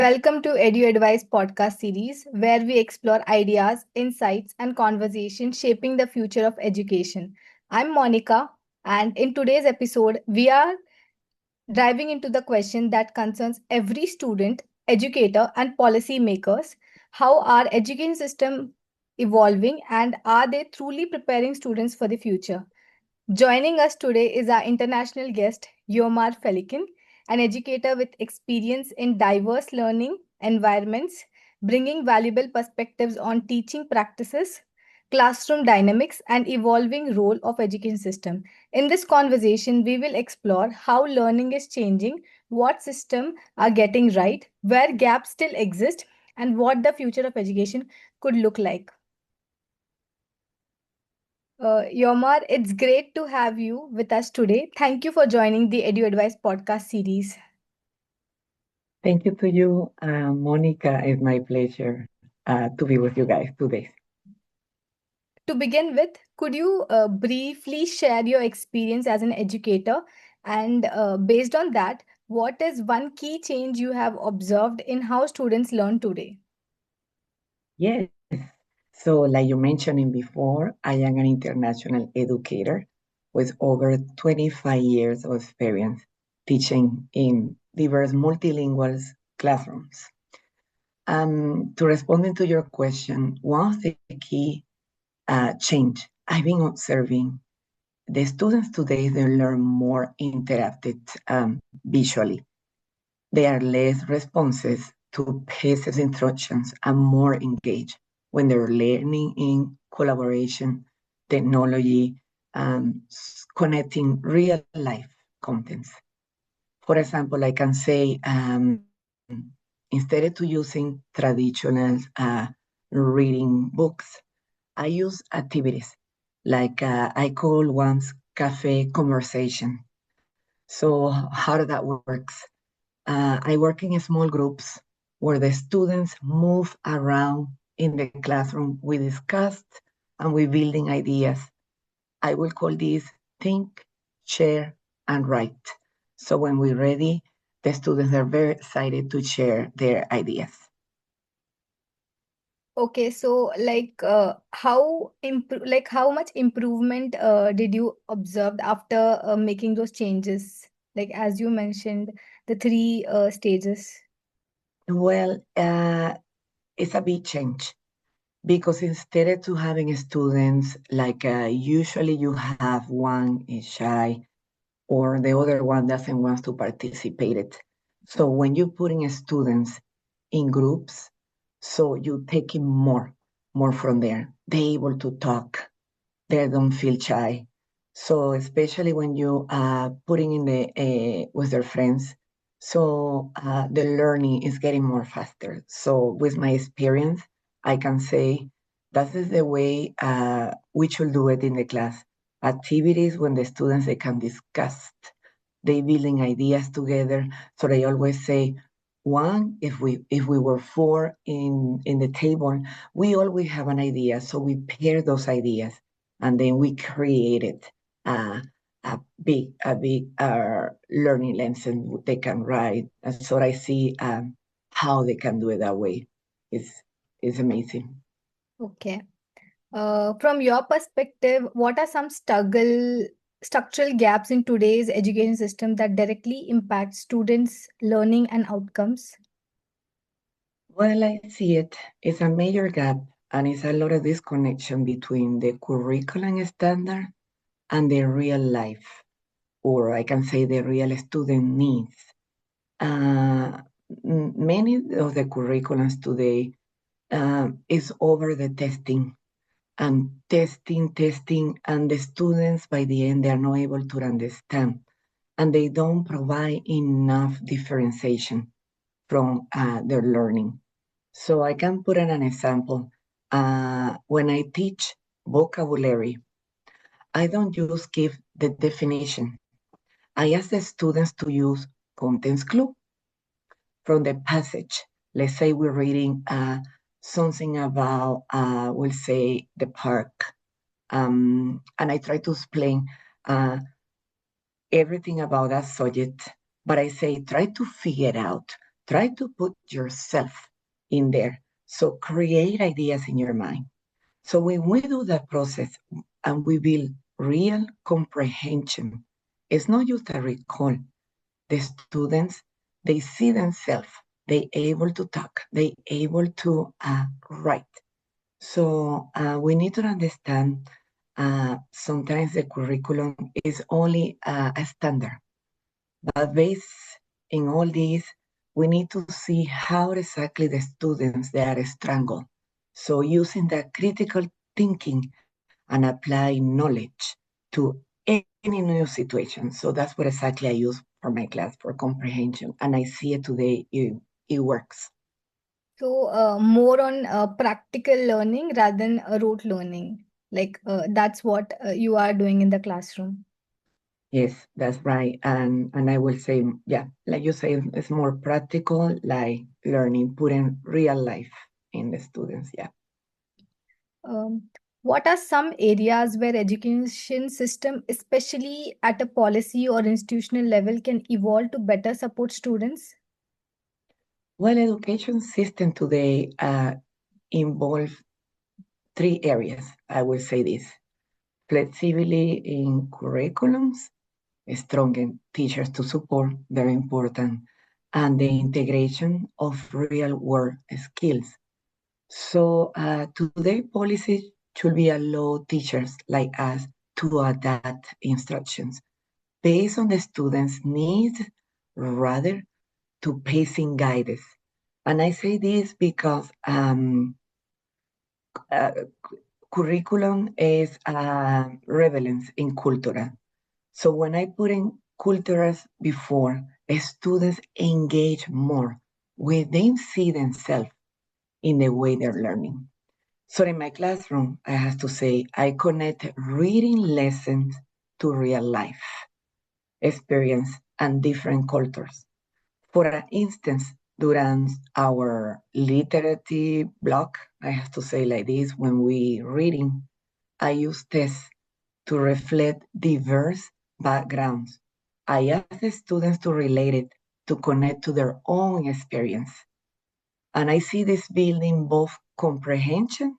Welcome to EduAdvice Podcast series, where we explore ideas, insights, and conversations shaping the future of education. I'm Monica, and in today's episode, we are diving into the question that concerns every student, educator, and policy makers. How are education system evolving, and are they truly preparing students for the future? Joining us today is our international guest, Yoimar Falcon, an educator with experience in diverse learning environments, bringing valuable perspectives on teaching practices, classroom dynamics, and evolving role of education system. In this conversation, we will explore how learning is changing, what systems are getting right, where gaps still exist, and what the future of education could look like. Yomar, it's great to have you with us today. Thank you for joining the EduAdvice podcast series. Thank you to you, Monica. It's my pleasure to be with you guys today. To begin with, could you briefly share your experience as an educator? And based on that, what is one key change you have observed in how students learn today? Yes. So, like you mentioned before, I am an international educator with over 25 years of experience teaching in diverse multilingual classrooms. To responding to your question, one of the key change I've been observing the students today they learn more interactive visually. They are less responsive to passive instructions and more engaged when they're learning in collaboration, technology, connecting real life contents. For example, I can say instead of using traditional reading books, I use activities like I call ones cafe conversation. So how that works? I work in small groups where the students move around in the classroom. We discuss and we building ideas. I will call this think, share, and write. So when we're ready, the students are very excited to share their ideas. Okay, so how much improvement did you observe after making those changes? Like as you mentioned, the three stages. Well, it's a big change because instead of to having students like usually you have one is shy or the other one doesn't want to participate it. So when you put in students in groups, so you take in more from there. They able to talk. They don't feel shy. So especially when you putting in the with their friends, so the learning is getting more faster. So with my experience, I can say that is the way we should do it in the class. Activities when the students they can discuss, they building ideas together. So they always say, one, if we were four in the table, we always have an idea. So we pair those ideas and then we created uh, a big learning lesson they can write. And so I see how they can do it that way. It's, it's amazing. Okay. From your perspective, what are some structural gaps in today's education system that directly impact students' learning and outcomes? Well, I see it. It's a major gap and it's a lot of disconnection between the curriculum standard and the real life, or I can say the real student needs. Uh, Many of the curriculums today is over the testing and testing, and the students by the end they are not able to understand, and they don't provide enough differentiation from their learning. So I can put in an example. When I teach vocabulary, I don't just give the definition. I ask the students to use contents clue from the passage. Let's say we're reading something about, we'll say, the park. And I try to explain everything about that subject, but I say, try to figure out, try to put yourself in there. So create ideas in your mind. So when we do that process and we build real comprehension, it's not just a recall. The students, they see themselves, they able to talk, they able to write. So we need to understand sometimes the curriculum is only a standard, but based in all these, we need to see how exactly the students they are strangled. So using that critical thinking and apply knowledge to any new situation. So that's what exactly I use for my class for comprehension, and I see it today. It works. So, more on practical learning rather than rote learning. Like, that's what you are doing in the classroom. Yes, that's right. And I will say, yeah, like you say, it's more practical, like learning, putting real life in the students. Yeah. Um, what are some areas where education system, especially at a policy or institutional level, can evolve to better support students? Well, education system today involve three areas. I will say this: flexibility in curriculums, strong teachers to support, very important, and the integration of real world skills. So today policies should be allow teachers like us to adapt instructions based on the students' needs rather to pacing guidance. And I say this because uh, curriculum is relevance in culture. So when I put in cultures before, students engage more when they see themselves in the way they're learning. So in my classroom, I have to say I connect reading lessons to real life experience and different cultures. For instance, during our literacy block, I have to say like this, when we reading, I use tests to reflect diverse backgrounds. I ask the students to relate it, to connect to their own experience. And I see this building both comprehension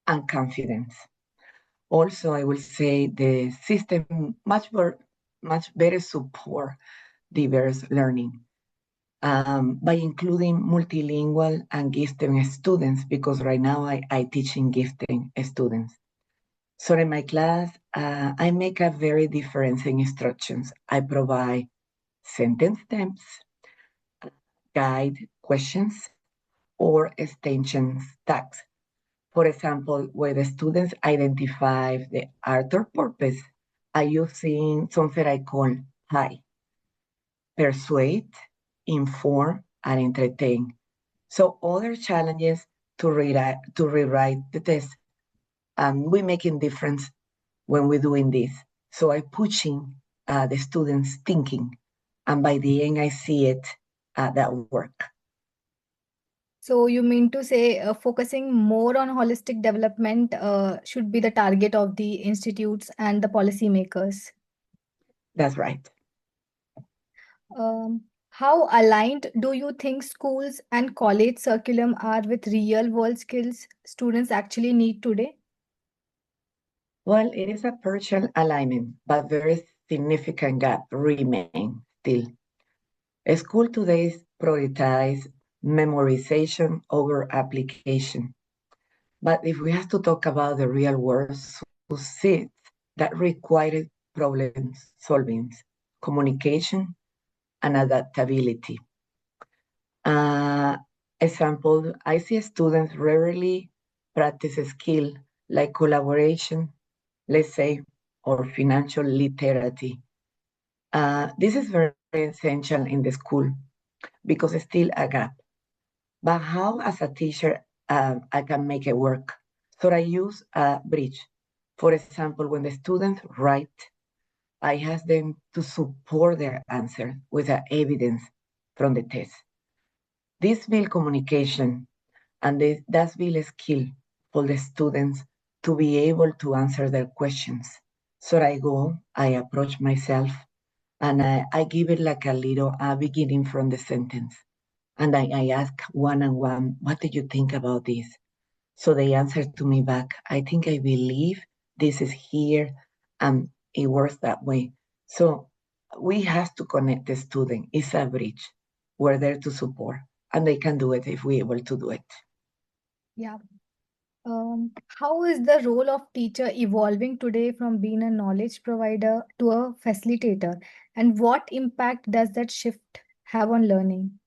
and confidence. Also, I will say the system much better support diverse learning by including multilingual and gifted students, because right now I teach in gifted students. So in my class, I make a very difference in instructions. I provide sentence stems, guide questions, or extension tags. For example, where the students identify the author purpose, I using something I call HI, persuade, inform, and entertain. So other challenges to rewrite the test, and we're making difference when we're doing this. So I pushing the students thinking, and by the end I see it that work. So, you mean to say focusing more on holistic development should be the target of the institutes and the policymakers? That's right. How aligned do you think schools and college curriculum are with real world skills students actually need today? Well, it is a partial alignment, but very significant gap remain still. School today prioritize memorization over application. But if we have to talk about the real world success that required problem solving, communication, and adaptability. Uh, Example, I see students rarely practice a skill like collaboration, let's say, or financial literacy. This is very essential in the school because it's still a gap. But how, as a teacher, I can make it work? So I use a bridge. For example, when the students write, I ask them to support their answer with the evidence from the test. This build communication, and that's build a skill for the students to be able to answer their questions. So I approach myself, and I give it like a little beginning from the sentence. And I ask one on one, what do you think about this? So they answer to me back, I think I believe this is here and it works that way. So we have to connect the student. It's a bridge. We're there to support and they can do it if we're able to do it. Yeah. How is the role of teacher evolving today from being a knowledge provider to a facilitator? And what impact does that shift have on learning?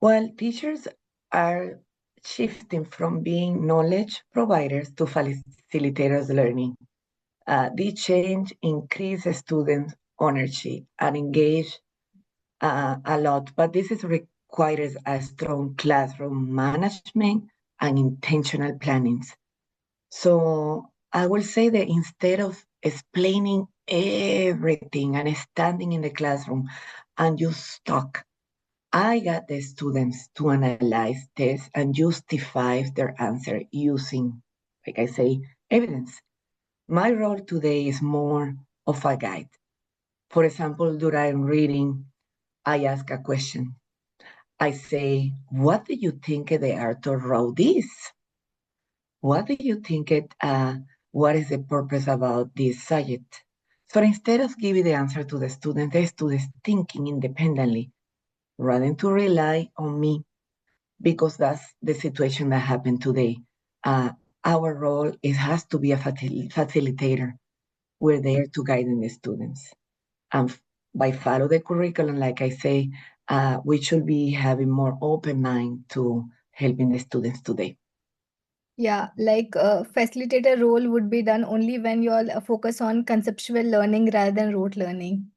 Well, teachers are shifting from being knowledge providers to facilitators learning. This change increases students' ownership and engage a lot, but this is requires a strong classroom management and intentional plannings. So I will say that instead of explaining everything and standing in the classroom and just talk, I got the students to analyze this and justify their answer using, like I say, evidence. My role today is more of a guide. For example, during reading, I ask a question. I say, what do you think the author wrote this? What do you think what is the purpose about this subject? So instead of giving the answer to the student is thinking independently rather than to rely on me because that's the situation that happened today. Uh, our role is has to be a facilitator. We're there to guide the students. And by follow the curriculum, like I say, we should be having more open mind to helping the students today. Yeah, like facilitator role would be done only when you all focus on conceptual learning rather than rote learning.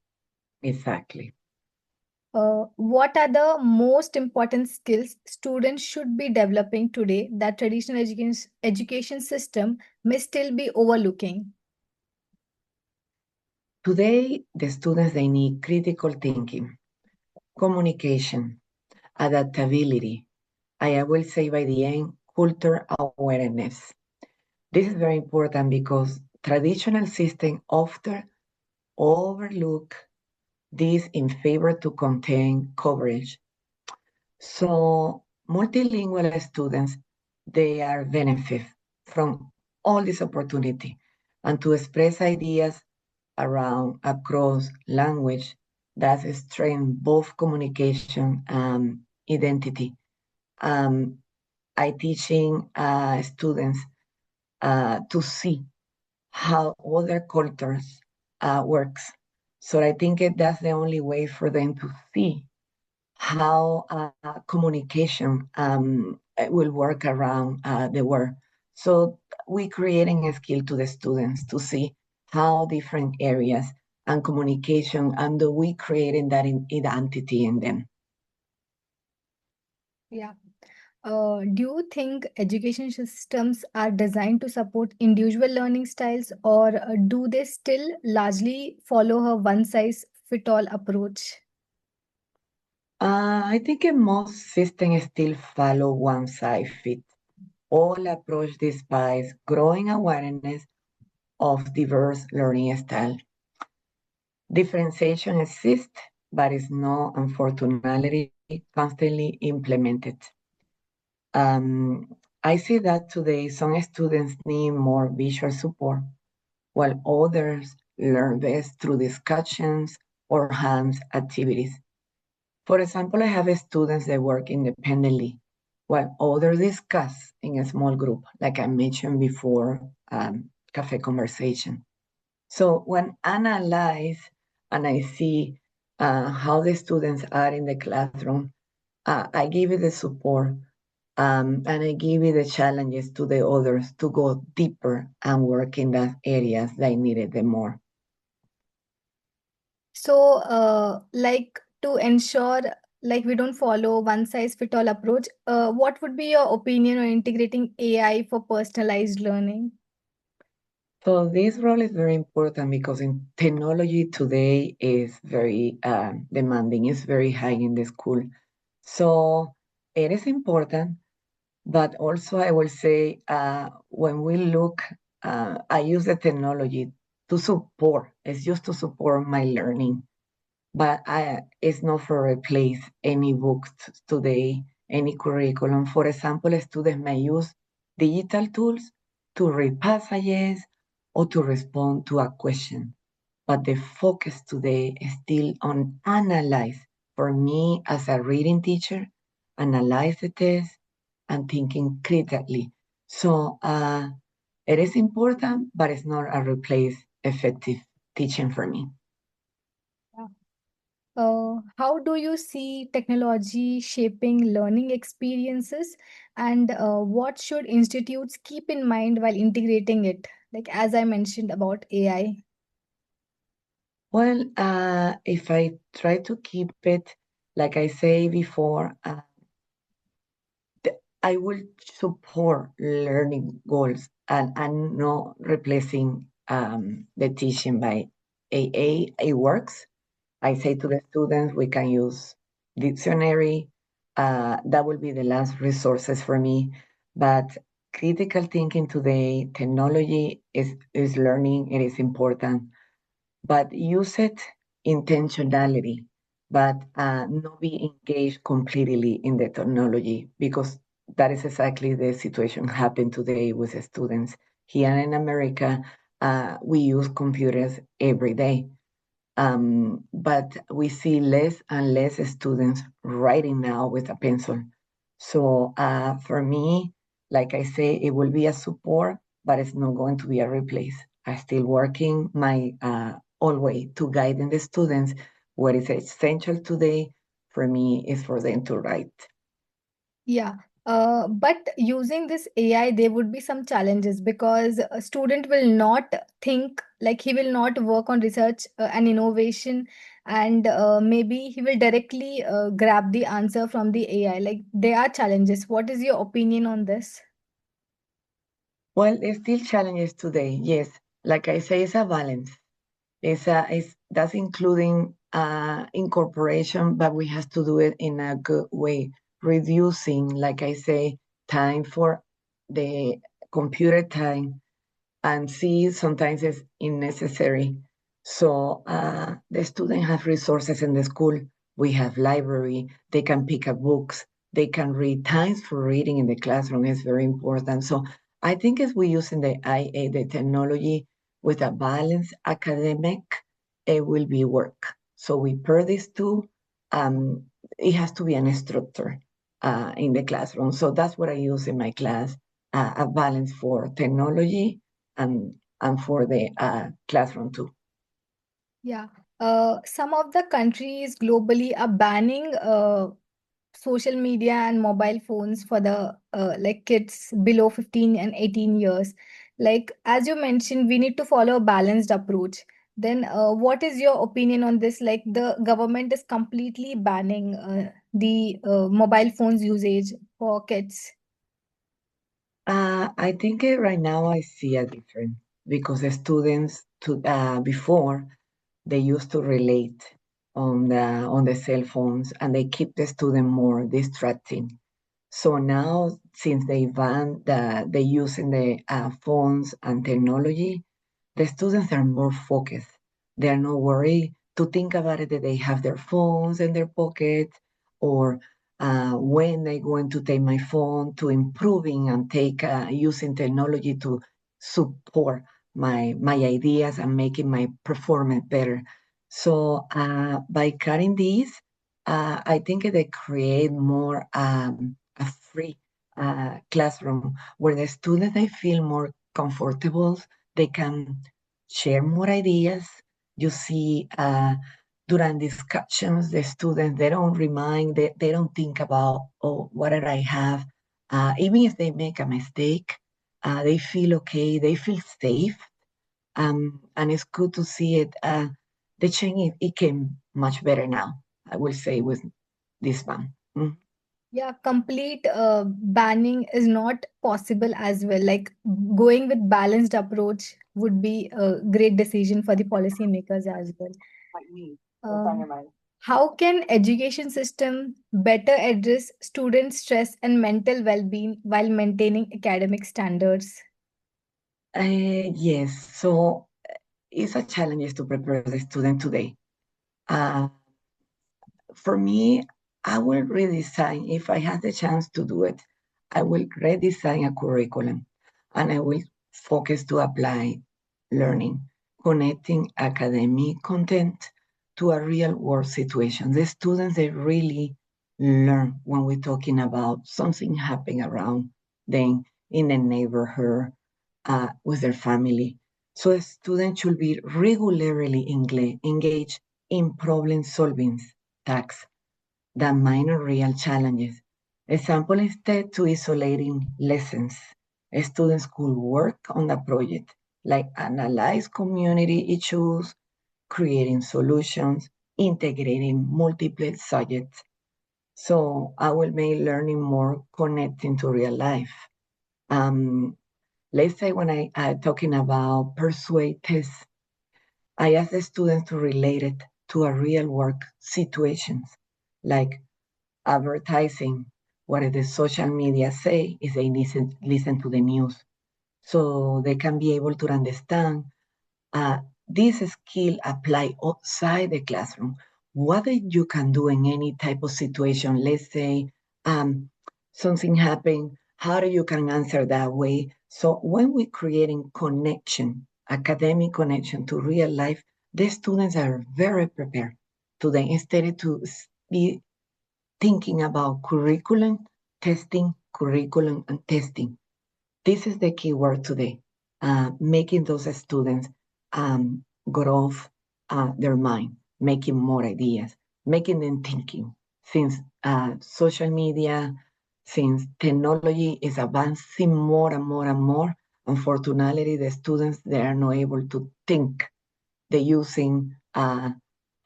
Exactly. What are the most important skills students should be developing today that traditional education system may still be overlooking? Today, the students, they need critical thinking, communication, adaptability. I will say by the end, culture awareness. This is very important because traditional systems often overlook this in favor to contain coverage. So multilingual students, they are benefit from all this opportunity and to express ideas around across language that strengthen both communication and identity. Um, I teaching students to see how other cultures works. So I think that's the only way for them to see how communication will work around the world. So we creating a skill to the students to see how different areas and communication and we creating that identity in them. Yeah. Do you think education systems are designed to support individual learning styles, or do they still largely follow a one size fit all approach? I think most systems still follow one size fit all approach despite growing awareness of diverse learning style. Differentiation exists, but is not, unfortunately, constantly implemented. I see that today some students need more visual support, while others learn best through discussions or hands activities. For example, I have students that work independently, while others discuss in a small group, like I mentioned before, cafe conversation. So when I analyze and I see how the students are in the classroom, I give it the support and I give it the challenges to the others to go deeper and work in that areas they needed the more. So, like to ensure like we don't follow one size fit all approach, what would be your opinion on integrating AI for personalized learning? So this role is very important because in technology today is very demanding, it's very high in the school. So it is important, but also I will say when we look, I use the technology to support, it's just to support my learning. but it's not for replace any books today, any curriculum. For example, students may use digital tools to read passages or to respond to a question, but the focus today is still on analyze. For me, as a reading teacher, analyze the test and thinking critically. So it is important, but it's not a replace effective teaching for me. Yeah. How do you see technology shaping learning experiences, and what should institutes keep in mind while integrating it? Like as I mentioned about AI. Well, if I try to keep it, like I say before, I will support learning goals and not replacing the teaching by AA. It works. I say to the students, we can use dictionary. That will be the last resources for me. But critical thinking today, technology is learning. It is important, but use it intentionality, but not be engaged completely in the technology, because that is exactly the situation happened today with the students. Here in America, we use computers every day, but we see less and less students writing now with a pencil. So for me, like I say, it will be a support, but it's not going to be a replace. I still working my all way to guiding the students. What is essential today for me is for them to write. Yeah. But using this AI, there would be some challenges because a student will not think, like he will not work on research and innovation, and maybe he will directly grab the answer from the AI. Like there are challenges. What is your opinion on this? Well, there's still challenges today. Yes, like I say, it's a balance. It's that's including incorporation, but we have to do it in a good way, reducing, like I say, time for the computer time, and see sometimes it's unnecessary. So the student have resources in the school. We have library. They can pick up books. They can read. Times for reading in the classroom is very important. So I think as we using the IA, the technology with a balanced academic, it will be work. So we pair these two. Um, it has to be an instructor in the classroom. So that's what I use in my class, a balance for technology and for the classroom too. Yeah. Some of the countries globally are banning social media and mobile phones for the like kids below 15 and 18 years. Like as you mentioned, we need to follow a balanced approach. Then what is your opinion on this? Like the government is completely banning the mobile phones usage for kids. I think right now I see a difference, because the students to before they used to relate on the cell phones, and they keep the student more distracting. So now, since they ban the using the phones and technology, the students are more focused. They are not worried to think about it, that they have their phones in their pocket, or when they going to take my phone, to improving and take using technology to support my ideas and making my performance better. So by cutting these, I think they create more a free classroom where the students they feel more comfortable. They can share more ideas. You see, during discussions, the students they don't remind, they don't think about, oh, what did I have? Even if they make a mistake, they feel okay, they feel safe, and it's good to see it. The change it came much better now, I will say, with this one. Mm. Yeah, complete banning is not possible as well. Like going with balanced approach would be a great decision for the policymakers as well. Um, how can education system better address student stress and mental well-being while maintaining academic standards? Yes, so it's a challenge to prepare the student today. for me, I will redesign, if I have the chance to do it, I will redesign a curriculum and I will focus to apply learning, connecting academic content to a real world situation. The students, they really learn when we're talking about something happening around them in the neighborhood, with their family. So a student should be regularly engaged in problem solving tasks that minor real challenges. Example, instead to isolating lessons, students could work on a project like analyze community issues, creating solutions, integrating multiple subjects. So I will make learning more connecting to real life. Um, let's say when I'm talking about persuade tests, I ask the students to relate it to a real work situations, like advertising, what the social media say if they listen to the news. So they can be able to understand uh, this skill apply outside the classroom. What you can do in any type of situation. Let's say um, something happened, how do you can answer that way? So when we're creating connection, academic connection to real life, the students are very prepared to then instead to be thinking about curriculum and testing. This is the key word today, making those students grow their mind, making more ideas, making them thinking. Since social media, since technology is advancing more and more and more, unfortunately, the students, they are not able to think. They're using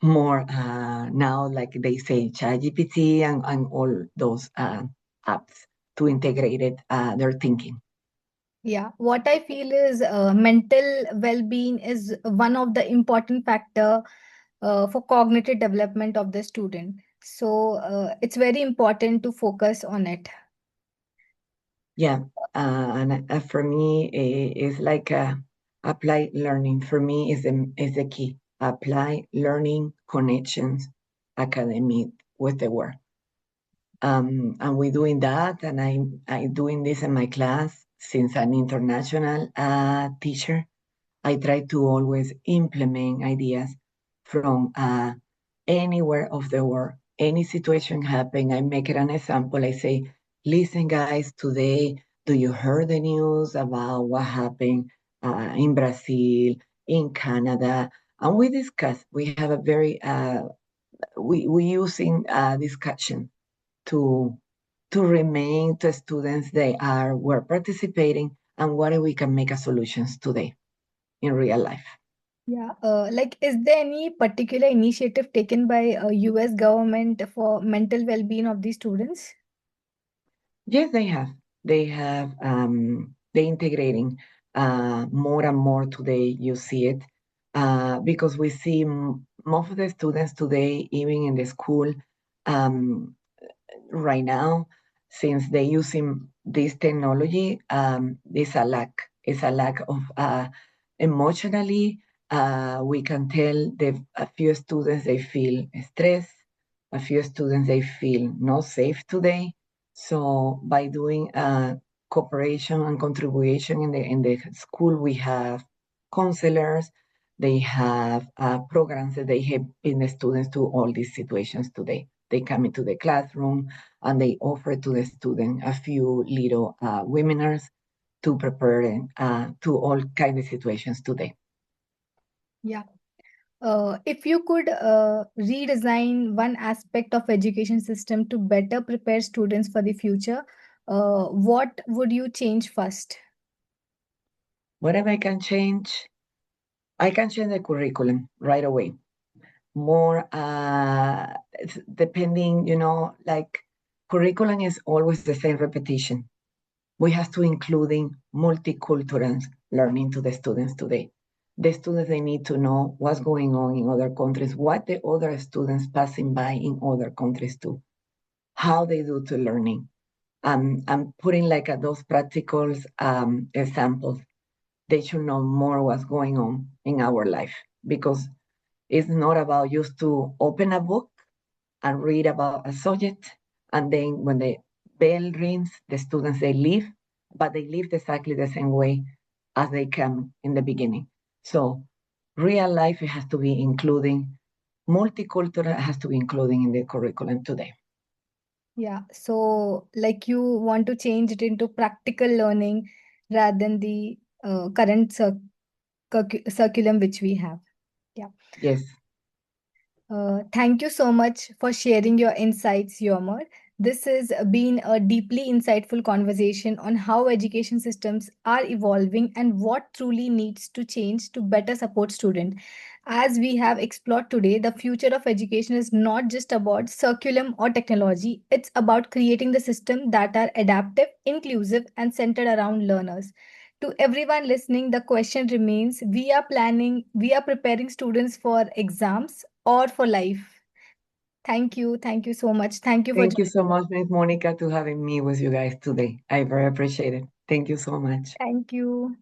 more now, like they say, ChatGPT and all those apps to integrate it, their thinking. Yeah, what I feel is mental well-being is one of the important factor for cognitive development of the student. So it's very important to focus on it. Yeah, and for me, it's like applied learning. For me, is the key. Apply learning connections, academic with the work. And we're doing that, and I'm doing this in my class since an international teacher. I try to always implement ideas from anywhere of the world. Any situation happen, I make it an example. I say, listen, guys, today, do you heard the news about what happened in Brazil, in Canada? And we discuss. We have a very we using discussion to remain to students they are were participating and what we can make a solutions today in real life. Yeah, like is there any particular initiative taken by US government for mental well-being of the students? Yes, they have. They have. They integrating more and more today. You see it because we see most of the students today, even in the school, um, right now, since they're using this technology, there's a lack. It's a lack of emotionally. We can tell that a few students they feel stressed, a few students they feel not safe today. So by doing cooperation and contribution in the school, we have counselors. They have programs that they help in the students to all these situations today. They come into the classroom and they offer to the student a few little webinars to prepare them to all kind of situations today. Yeah. If you could redesign one aspect of education system to better prepare students for the future, what would you change first? Whatever I can change the curriculum right away. More depending, like curriculum is always the same repetition. We have to including multicultural learning to the students today. The students, they need to know what's going on in other countries, what the other students passing by in other countries do, how they do to learning. I'm putting like those practical examples. They should know more what's going on in our life because it's not about just to open a book and read about a subject. And then when the bell rings, the students, they leave, but they leave exactly the same way as they came in the beginning. So real life, it has to be including, multicultural has to be including in the curriculum today. Yeah. So, like you want to change it into practical learning rather than the current curriculum which we have. Yeah. Yes. Thank you so much for sharing your insights, Yoimar. This has been a deeply insightful conversation on how education systems are evolving and what truly needs to change to better support students. As we have explored today, the future of education is not just about curriculum or technology, it's about creating the system that are adaptive, inclusive, and centered around learners. To everyone listening, the question remains, we are preparing students for exams or for life. Thank you so much. Thank you for Thank you joining. so much, Miss Monica, to having me with you guys today. I very appreciate it. Thank you so much. Thank you.